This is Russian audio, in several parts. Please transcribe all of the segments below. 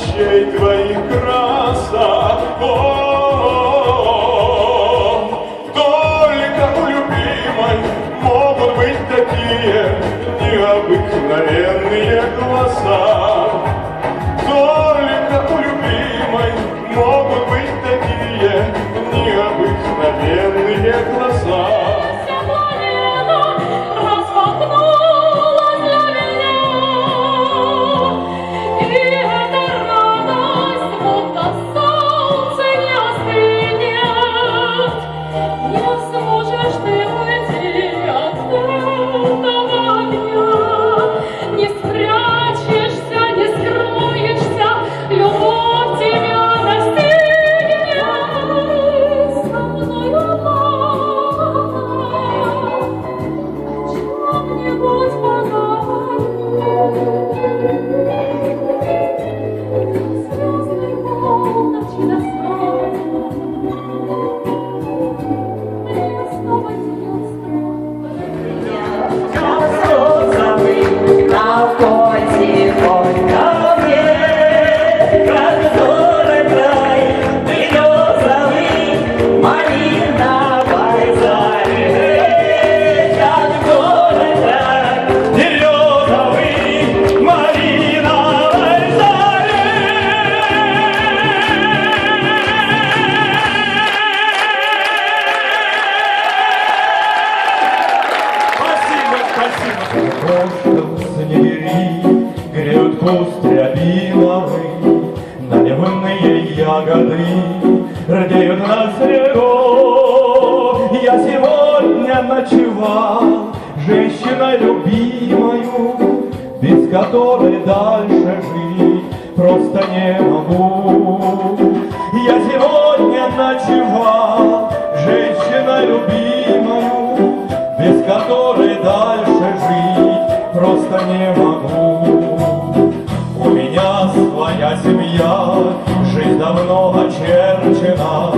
очей твоих красок. Только у любимой могут быть такие необыкновенные глаза. Только у любимой могут быть такие необыкновенные глаза. Куст рябиновый, наливные ягоды радеют на снегу. Я сегодня ночевал женщиной любимою, без которой дальше жить просто не могу. Я сегодня ночевал женщиной любимою, без которой дальше жить просто не могу. У меня своя семья, жизнь давно очерчена,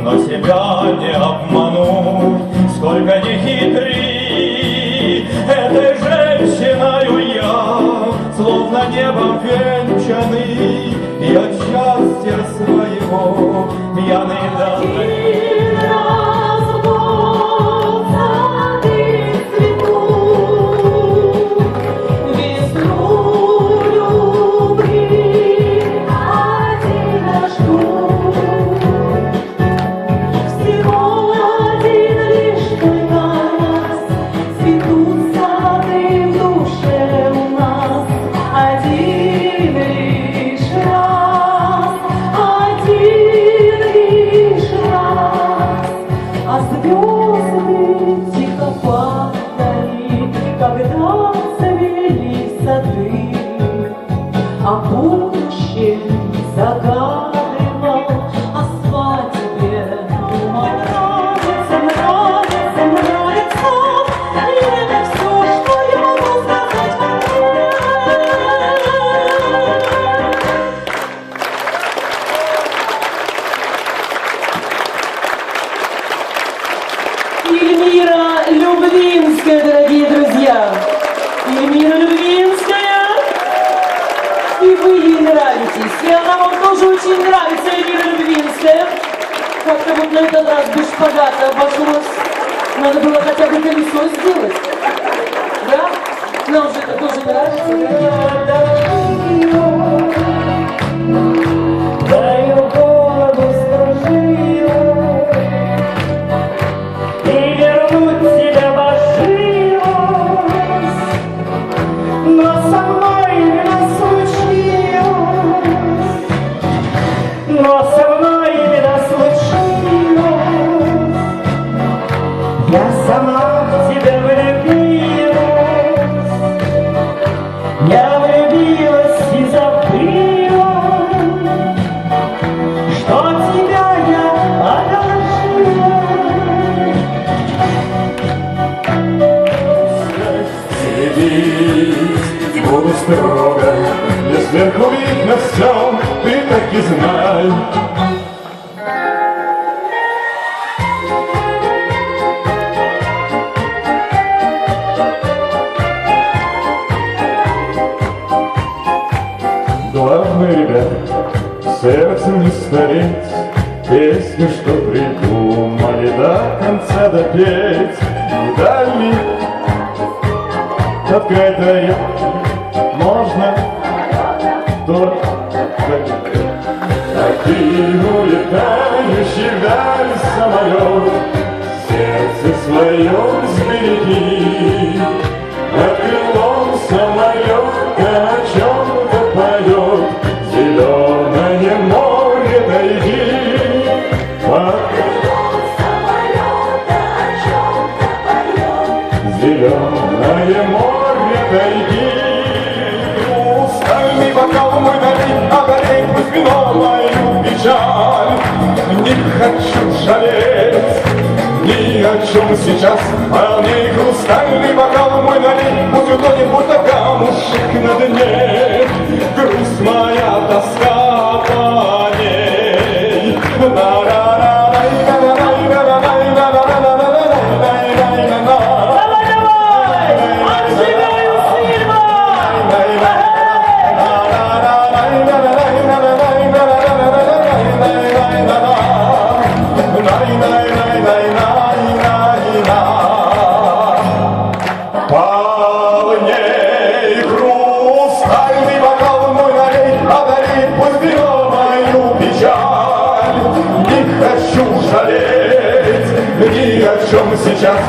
но себя не обману, сколько ни хитри. Этой женщиною я, словно небом венчанный, и от счастья своего пьяный вдохновенный. Эльмира Люблинская, дорогие друзья. Эльмира Люблинская. И вы ей нравитесь. И она вам тоже очень нравится, Эльмира Люблинская. Как-то вот на этот раз без шпагата обошлось. Надо было хотя бы колесо сделать. Да? Нам же это тоже нравится. Буду строго, мне сверху видно все, ты так и знай. вы, ребята, сердцем не стареть, песню, что придумали, до конца допеть. Вдали от края можно только один улетающий вдаль самолет, сердце свое сбереги. Над крылом самолета о чем-то поет, зеленое море тайги. Под крылом самолета о чем-то поет, зеленое море тайги. Устальный бокал мой налей, одарей пусть вино мою печаль. Не хочу жалеть ни о чем сейчас, полней хрустальный бокал мой налей, пусть утонет, будто камушек на дне, грусть моя, тоска по ней. Полней хрустальный бокал мой налей, одари пусть вино мою печаль. Не хочу жалеть ни о чем сейчас.